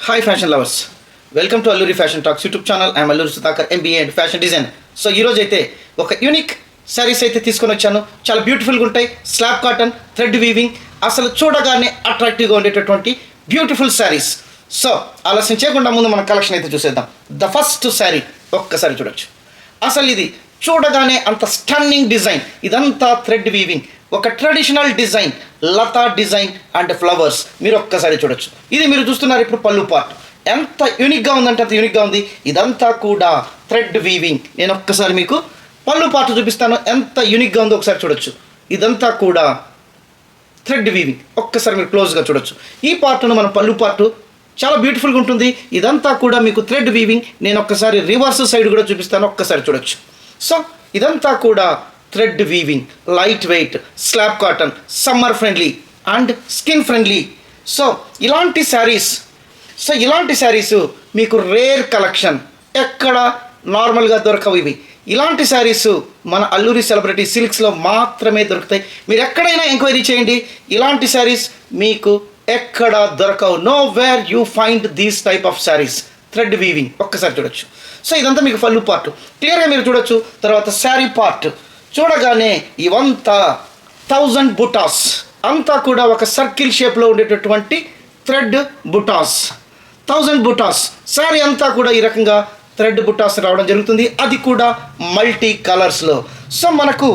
Hi fashion lovers, welcome to Alluri fashion talks YouTube channel. I'm Alluri Sudhakar, MBA and fashion designer. So ఈరోజు అయితే ఒక unique saris అయితే తీసుకొని వచ్చాను. చాలా బ్యూటిఫుల్గా ఉంటాయి. స్లాబ్ కాటన్, థ్రెడ్ వీవింగ్, అసలు చూడగానే అట్రాక్టివ్గా ఉండేటటువంటి బ్యూటిఫుల్ శారీస్. సో ఆలస్యం చేయకుండా ముందు మన కలెక్షన్ అయితే చూసేద్దాం. ద ఫస్ట్ శారీ ఒక్కసారి చూడొచ్చు. అసలు ఇది చూడగానే అంత స్టన్నింగ్ డిజైన్. ఇదంతా థ్రెడ్ వీవింగ్, ఒక ట్రెడిషనల్ డిజైన్, లతా డిజైన్ అండ్ ఫ్లవర్స్. మీరు ఒక్కసారి చూడొచ్చు. ఇది మీరు చూస్తున్నారు ఇప్పుడు పళ్ళు పార్ట్. ఎంత యూనిక్గా ఉందంటే అంత యూనిక్గా ఉంది. ఇదంతా కూడా థ్రెడ్ వీవింగ్. నేను ఒక్కసారి మీకు పళ్ళు పార్ట్ చూపిస్తాను, ఎంత యూనిక్గా ఉందో ఒకసారి చూడొచ్చు. ఇదంతా కూడా థ్రెడ్ వీవింగ్. ఒక్కసారి మీరు క్లోజ్గా చూడొచ్చు. ఈ పార్ట్ను మన పళ్ళు పార్ట్ చాలా బ్యూటిఫుల్గా ఉంటుంది. ఇదంతా కూడా మీకు థ్రెడ్ వీవింగ్. నేను ఒక్కసారి రివర్స్ సైడ్ కూడా చూపిస్తాను, ఒక్కసారి చూడొచ్చు. సో ఇదంతా కూడా thread weaving, light weight, slab cotton, summer friendly and skin friendly. So ఇలాంటి శారీస్ మీకు రేర్ కలెక్షన్, ఎక్కడ నార్మల్గా దొరకవు ఇవి. ఇలాంటి శారీస్ మన అల్లూరి సెలబ్రిటీ సిల్క్స్లో మాత్రమే దొరుకుతాయి. మీరు ఎక్కడైనా ఎంక్వైరీ చేయండి, ఇలాంటి శారీస్ మీకు ఎక్కడ దొరకవు. Know where you find these type of saris. Thread weaving ఒక్కసారి చూడొచ్చు. సో ఇదంతా మీకు పళ్ళు పార్ట్ క్లియర్గా మీరు చూడొచ్చు. తర్వాత శారీ పార్ట్ చూడగానే ఇవంతా 1000 బుటాస్, అంతా కూడా ఒక సర్కిల్ షేప్లో ఉండేటటువంటి థ్రెడ్ బుటాస్. 1000 బుటాస్ శారీ అంతా కూడా ఈ రకంగా థ్రెడ్ బుటాస్ రావడం జరుగుతుంది. అది కూడా మల్టీ కలర్స్లో. సో మనకు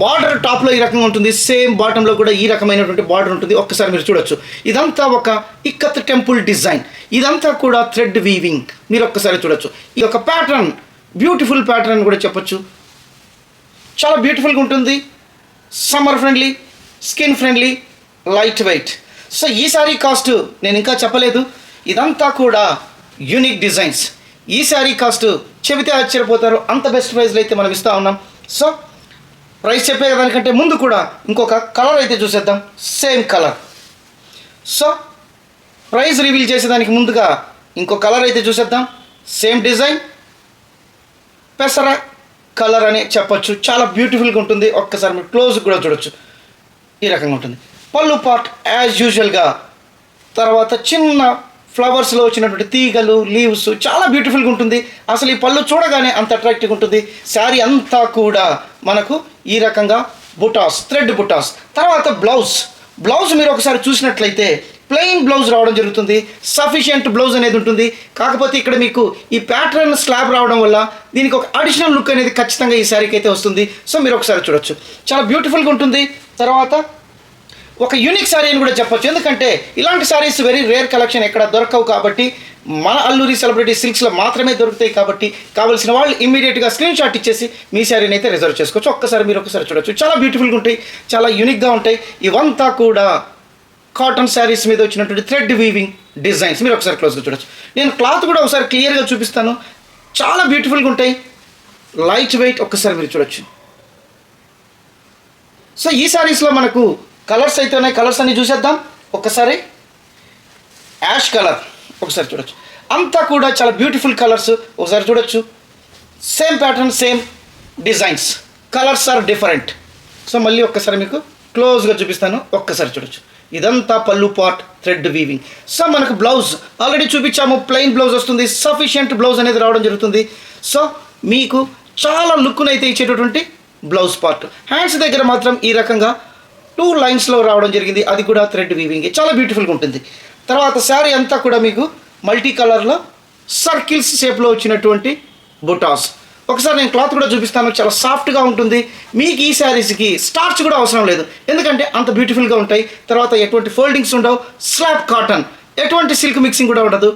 బార్డర్ టాప్లో ఈ రకంగా ఉంటుంది, సేమ్ బాటంలో కూడా ఈ రకమైనటువంటి బార్డర్ ఉంటుంది. ఒక్కసారి మీరు చూడొచ్చు. ఇదంతా ఒక ఇక్కత్ టెంపుల్ డిజైన్. ఇదంతా కూడా థ్రెడ్ వీవింగ్. మీరు ఒక్కసారి చూడొచ్చు. ఈ యొక్క ప్యాటర్న్ బ్యూటిఫుల్ ప్యాటర్న్ అని కూడా చెప్పొచ్చు. చాలా బ్యూటిఫుల్గా ఉంటుంది. Summer friendly, skin friendly, light weight. So ఈ శారీ కాస్ట్ నేను ఇంకా చెప్పలేదు. ఇదంతా కూడా యూనిక్ డిజైన్స్. ఈ శారీ కాస్ట్ చెబితే ఆశ్చర్యపోతారు, అంత బెస్ట్ ప్రైస్లో అయితే మనం ఇస్తూ ఉన్నాం. సో ప్రైస్ చెప్పేదానికంటే ముందు కూడా ఇంకొక కలర్ అయితే చూసేద్దాం, same colour. So price reveal చేసేదానికి ముందుగా ఇంకో కలర్ అయితే చూసేద్దాం. సేమ్ డిజైన్, పెసర కలర్ అని చెప్పొచ్చు. చాలా బ్యూటిఫుల్గా ఉంటుంది. ఒక్కసారి మీరు క్లోజ్ కూడా చూడొచ్చు. ఈ రకంగా ఉంటుంది. పళ్ళు పార్ట్ యాజ్ యూజువల్గా, తర్వాత చిన్న ఫ్లవర్స్లో వచ్చినటువంటి తీగలు, లీవ్స్, చాలా బ్యూటిఫుల్గా ఉంటుంది. అసలు ఈ పళ్ళు చూడగానే అంత అట్రాక్టివ్గా ఉంటుంది. శారీ అంతా కూడా మనకు ఈ రకంగా బుటాస్, థ్రెడ్ బుటాస్. తర్వాత బ్లౌజ్ మీరు ఒకసారి చూసినట్లయితే ప్లెయిన్ బ్లౌజ్ రావడం జరుగుతుంది. సఫిషియంట్ బ్లౌజ్ అనేది ఉంటుంది. కాకపోతే ఇక్కడ మీకు ఈ ప్యాటర్న్ స్లాబ్ రావడం వల్ల దీనికి ఒక అడిషనల్ లుక్ అనేది ఖచ్చితంగా ఈ శారీకి అయితే వస్తుంది. సో మీరు ఒకసారి చూడొచ్చు. చాలా బ్యూటిఫుల్గా ఉంటుంది. తర్వాత ఒక యూనిక్ శారీ అని కూడా చెప్పొచ్చు. ఎందుకంటే ఇలాంటి శారీస్ వెరీ రేర్ కలెక్షన్, ఎక్కడ దొరకవు. కాబట్టి మన అల్లూరి సెలబ్రిటీ సిల్క్స్లో మాత్రమే దొరుకుతాయి. కాబట్టి కావాల్సిన వాళ్ళు ఇమ్మీడియట్గా స్క్రీన్ షాట్ ఇచ్చేసి మీ శారీని అయితే రిజర్వ్ చేసుకోవచ్చు. ఒక్కసారి మీరు ఒకసారి చూడొచ్చు. చాలా బ్యూటిఫుల్గా ఉంటాయి, చాలా యూనిక్గా ఉంటాయి. ఇవంతా కూడా కాటన్ శారీస్ మీద వచ్చినటువంటి థ్రెడ్ వీవింగ్ డిజైన్స్. మీరు ఒకసారి క్లోజ్గా చూడొచ్చు. నేను క్లాత్ కూడా ఒకసారి క్లియర్గా చూపిస్తాను. చాలా బ్యూటిఫుల్గా ఉంటాయి, లైట్ వెయిట్. ఒక్కసారి మీరు చూడొచ్చు. సో ఈ శారీస్లో మనకు కలర్స్ అయితే ఉన్నాయి. కలర్స్ అన్ని చూసేద్దాం ఒక్కసారి. యాష్ కలర్ ఒకసారి చూడొచ్చు. అంతా కూడా చాలా బ్యూటిఫుల్ కలర్స్. ఒకసారి చూడొచ్చు. Same pattern, same designs, colours are different. So మళ్ళీ ఒక్కసారి మీకు క్లోజ్గా చూపిస్తాను, ఒక్కసారి చూడొచ్చు. ఇదంతా పళ్ళు పార్ట్, థ్రెడ్ వీవింగ్. సో మనకు బ్లౌజ్ ఆల్రెడీ చూపించాము. ప్లెయిన్ బ్లౌజ్ వస్తుంది. సఫిషియంట్ బ్లౌజ్ అనేది రావడం జరుగుతుంది. సో మీకు చాలా లుక్ను అయితే ఇచ్చేటటువంటి బ్లౌజ్ పార్ట్. హ్యాండ్స్ దగ్గర మాత్రం ఈ రకంగా 2 లైన్స్లో రావడం జరిగింది. అది కూడా థ్రెడ్ వీవింగ్. చాలా బ్యూటిఫుల్గా ఉంటుంది. తర్వాత శారీ అంతా కూడా మీకు మల్టీ కలర్లో సర్కిల్స్ షేప్లో వచ్చినటువంటి బుటాస్. ఒకసారి నేను క్లాత్ కూడా చూపిస్తాను. చాలా సాఫ్ట్గా ఉంటుంది. మీకు ఈ శారీస్కి స్టార్చ్ కూడా అవసరం లేదు, ఎందుకంటే అంత బ్యూటిఫుల్గా ఉంటాయి. తర్వాత ఎటువంటి ఫోల్డింగ్స్ ఉండవు. స్లాబ్ కాటన్, ఎటువంటి సిల్క్ మిక్సింగ్ కూడా ఉండదు.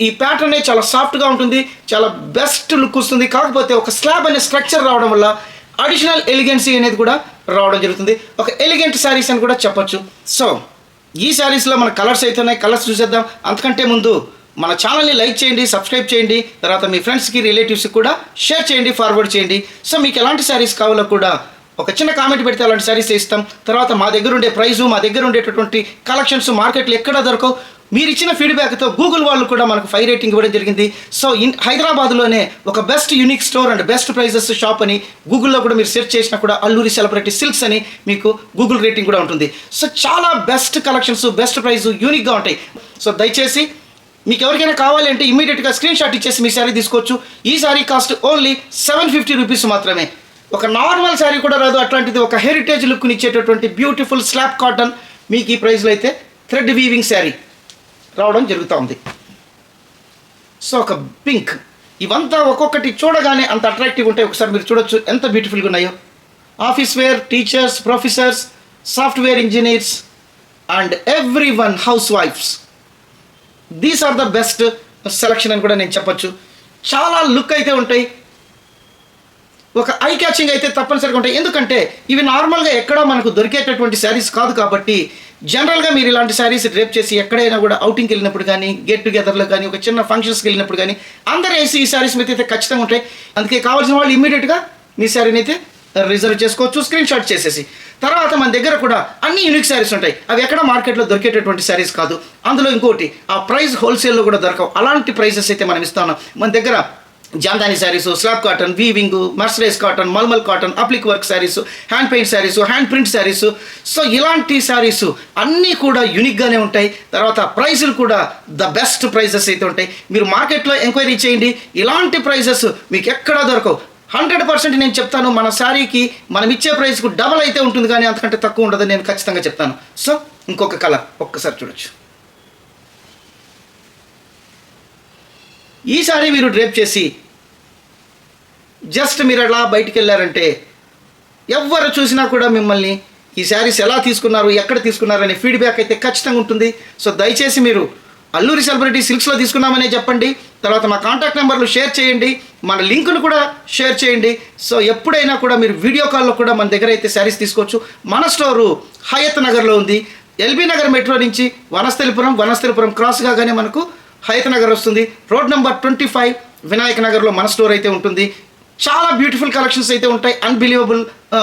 ఈ ప్యాటర్నే చాలా సాఫ్ట్గా ఉంటుంది. చాలా బెస్ట్ లుక్ వస్తుంది. కాకపోతే ఒక స్లాబ్ అనే స్ట్రక్చర్ రావడం వల్ల అడిషనల్ ఎలిగెన్సీ అనేది కూడా రావడం జరుగుతుంది. ఒక ఎలిగెంట్ శారీస్ అని కూడా చెప్పొచ్చు. సో ఈ శారీస్లో మన కలర్స్ అయితే ఉన్నాయి. కలర్స్ చూసేద్దాం. అంతకంటే ముందు మన ఛానల్ని లైక్ చేయండి, సబ్స్క్రైబ్ చేయండి. తర్వాత మీ ఫ్రెండ్స్కి, రిలేటివ్స్కి కూడా షేర్ చేయండి, ఫార్వర్డ్ చేయండి. సో మీకు ఎలాంటి శారీస్ కావాలో కూడా ఒక చిన్న కామెంట్ పెడితే అలాంటి శారీస్ ఇస్తాం. తర్వాత మా దగ్గర ఉండే ప్రైజు, మా దగ్గర ఉండేటటువంటి కలెక్షన్స్ మార్కెట్లో ఎక్కడ దొరకవు. మీరు ఇచ్చిన ఫీడ్బ్యాక్తో గూగుల్ వాళ్ళు కూడా మనకు 5 రేటింగ్ ఇవ్వడం జరిగింది. సో హైదరాబాద్లోనే ఒక best unique store and best prices shop అని గూగుల్లో కూడా మీరు సెర్చ్ చేసినా కూడా అల్లూరి సెలబ్రిటీ సిల్క్స్ అని మీకు గూగుల్ రేటింగ్ కూడా ఉంటుంది. సో చాలా బెస్ట్ కలెక్షన్స్, బెస్ట్ ప్రైస్, యూనిక్గా ఉంటాయి. సో దయచేసి మీకు ఎవరికైనా కావాలి అంటే ఇమీడియట్గా స్క్రీన్ షాట్ ఇచ్చేసి మీ శారీ తీసుకోవచ్చు. ఈ శారీ కాస్ట్ ఓన్లీ 750 రూపీస్ మాత్రమే. ఒక నార్మల్ శారీ కూడా రాదు, అట్లాంటిది ఒక హెరిటేజ్ లుక్ని ఇచ్చేటటువంటి బ్యూటిఫుల్ స్లాబ్ కాటన్ మీకు ఈ ప్రైస్లో అయితే థ్రెడ్ వీవింగ్ శారీ రావడం జరుగుతూ ఉంది. సో ఒక పింక్, ఇవంతా ఒక్కొక్కటి చూడగానే అంత అట్రాక్టివ్ ఉంటాయి. ఒకసారి మీరు చూడొచ్చు ఎంత బ్యూటిఫుల్గా ఉన్నాయో. Office wear, teachers, professors, software engineers and every one హౌస్ వైఫ్స్, these are the best selection అని కూడా నేను చెప్పొచ్చు. చాలా లుక్ అయితే ఉంటాయి, ఒక ఐ క్యాచింగ్ అయితే తప్పనిసరిగా ఉంటాయి. ఎందుకంటే ఇవి నార్మల్గా ఎక్కడా మనకు దొరికేటటువంటి శారీస్ కాదు కాబట్టి జనరల్గా మీరు ఇలాంటి శారీస్ డ్రేప్ చేసి ఎక్కడైనా కూడా అవుటింగ్కి వెళ్ళినప్పుడు కానీ, గెట్ టుగెదర్లో కానీ, ఒక చిన్న ఫంక్షన్స్కి వెళ్ళినప్పుడు కానీ అందరూ వేసి ఈ శారీస్ మీద అయితే ఖచ్చితంగా ఉంటాయి. అందుకే కావాల్సిన వాళ్ళు ఇమీడియట్గా మీ శారీని అయితే రిజర్వ్ చేసుకోవచ్చు స్క్రీన్ షాట్ చేసేసి. తర్వాత మన దగ్గర కూడా అన్ని యూనిక్ శారీస్ ఉంటాయి, అవి ఎక్కడ మార్కెట్లో దొరికేటటువంటి శారీస్ కాదు. అందులో ఇంకోటి, ఆ ప్రైస్ హోల్సేల్లో కూడా దొరకవు, అలాంటి ప్రైసెస్ అయితే మనం ఇస్తున్నాం. మన దగ్గర Jamdani saris, slab cotton, weaving, mercerised cotton, mulmul cotton, applique work saris, hand paint saris, hand print saris, so ఇలాంటి శారీసు అన్నీ కూడా యూనిక్గానే ఉంటాయి. తర్వాత ప్రైజులు కూడా ద బెస్ట్ ప్రైజెస్ అయితే ఉంటాయి. మీరు మార్కెట్లో ఎంక్వైరీ చేయండి, ఇలాంటి ప్రైజెస్ మీకు ఎక్కడా దొరకవు. 100% నేను చెప్తాను, మన శారీకి మనం ఇచ్చే ప్రైస్కు డబల్ అయితే ఉంటుంది, కానీ అంతకంటే తక్కువ ఉండదని నేను ఖచ్చితంగా చెప్తాను. సో ఇంకొక కలర్ ఒక్కసారి చూడొచ్చు. ఈ శారీ మీరు డ్రేప్ చేసి జస్ట్ మీరు అలా బయటికి వెళ్ళారంటే ఎవరు చూసినా కూడా మిమ్మల్ని ఈ శారీస్ ఎలా తీసుకున్నారు, ఎక్కడ తీసుకున్నారు అనే ఫీడ్బ్యాక్ అయితే ఖచ్చితంగా ఉంటుంది. సో దయచేసి మీరు అల్లూరి సెలబ్రిటీ సిల్క్స్లో తీసుకున్నామనే చెప్పండి. తర్వాత మా కాంటాక్ట్ నెంబర్లు షేర్ చేయండి, మన లింకును కూడా షేర్ చేయండి. సో ఎప్పుడైనా కూడా మీరు వీడియో కాల్లో కూడా మన దగ్గర అయితే శారీస్ తీసుకోవచ్చు. మన స్టోరు హయత్ నగర్లో ఉంది. ఎల్బీ నగర్ మెట్రో నుంచి వనస్థలిపురం క్రాస్ కాగానే మనకు హయత్ నగర్ వస్తుంది. రోడ్ నెంబర్ 25 వినాయక్ నగర్లో మన స్టోర్ అయితే ఉంటుంది. చాలా బ్యూటిఫుల్ కలెక్షన్స్ అయితే ఉంటాయి, అన్బిలీవబుల్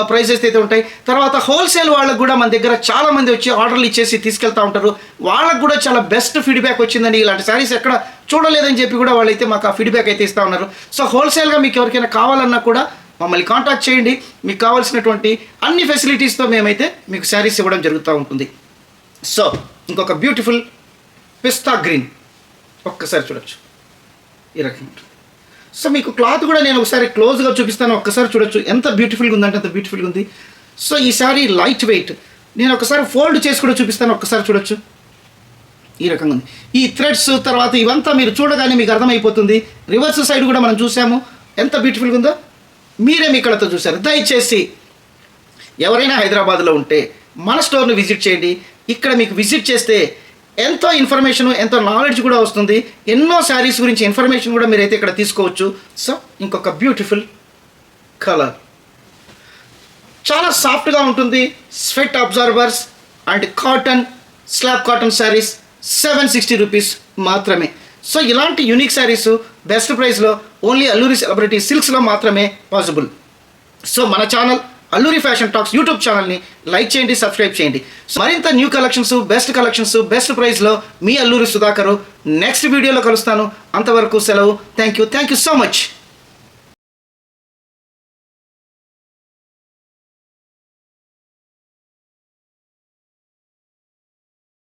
ప్రైసెస్ అయితే ఉంటాయి. తర్వాత హోల్సేల్ వాళ్ళకు కూడా మన దగ్గర చాలామంది వచ్చి ఆర్డర్లు ఇచ్చేసి తీసుకెళ్తూ ఉంటారు. వాళ్ళకు కూడా చాలా బెస్ట్ ఫీడ్బ్యాక్ వచ్చిందని, ఇలాంటి శారీస్ ఎక్కడ చూడలేదని చెప్పి కూడా వాళ్ళైతే మాకు ఆ ఫీడ్బ్యాక్ అయితే ఇస్తూ ఉన్నారు. సో హోల్సేల్గా మీకు ఎవరికైనా కావాలన్నా కూడా మమ్మల్ని కాంటాక్ట్ చేయండి. మీకు కావాల్సినటువంటి అన్ని ఫెసిలిటీస్తో మేమైతే మీకు శారీస్ ఇవ్వడం జరుగుతూ ఉంటుంది. సో ఇంకొక బ్యూటిఫుల్ పిస్తా గ్రీన్ ఒక్కసారి చూడొచ్చు, ఈ రకంగా ఉంటుంది. సో మీకు క్లాత్ కూడా నేను ఒకసారి క్లోజ్గా చూపిస్తాను, ఒక్కసారి చూడొచ్చు ఎంత బ్యూటిఫుల్గా ఉందంటే అంత బ్యూటిఫుల్గా ఉంది. సో ఈ శారీ లైట్ వెయిట్, నేను ఒకసారి ఫోల్డ్ చేసి కూడా చూపిస్తాను, ఒక్కసారి చూడొచ్చు, ఈ రకంగా ఉంది. ఈ థ్రెడ్స్ తర్వాత ఇవంతా మీరు చూడగానే మీకు అర్థమైపోతుంది. రివర్స్ సైడ్ కూడా మనం చూసాము, ఎంత బ్యూటిఫుల్గా ఉందో మీరే మీ కళ్ళతో చూసారు. దయచేసి ఎవరైనా హైదరాబాద్లో ఉంటే మన స్టోర్ని విజిట్ చేయండి. ఇక్కడ మీకు విజిట్ చేస్తే ఎంతో ఇన్ఫర్మేషన్, ఎంతో నాలెడ్జ్ కూడా వస్తుంది. ఎన్నో శారీస్ గురించి ఇన్ఫర్మేషన్ కూడా మీరైతే ఇక్కడ తీసుకోవచ్చు. సో ఇంకొక బ్యూటిఫుల్ కలర్, చాలా సాఫ్ట్గా ఉంటుంది. Sweat absorbers and cotton, slub cotton saris 760 rupees మాత్రమే. సో ఇలాంటి యూనిక్ శారీస్ బెస్ట్ ప్రైస్లో ఓన్లీ అల్లూరి సెలబ్రిటీ సిల్క్స్లో మాత్రమే పాసిబుల్. సో మన channel Alluri fashion talks YouTube ఛానల్ని లైక్ చేయండి, సబ్స్క్రైబ్ చేయండి. మరింత న్యూ కలెక్షన్స్, బెస్ట్ ప్రైస్లో మీ అల్లూరి సుధాకర్. నెక్స్ట్ వీడియోలో కలుస్తాను, అంతవరకు సెలవు. Thank you so much.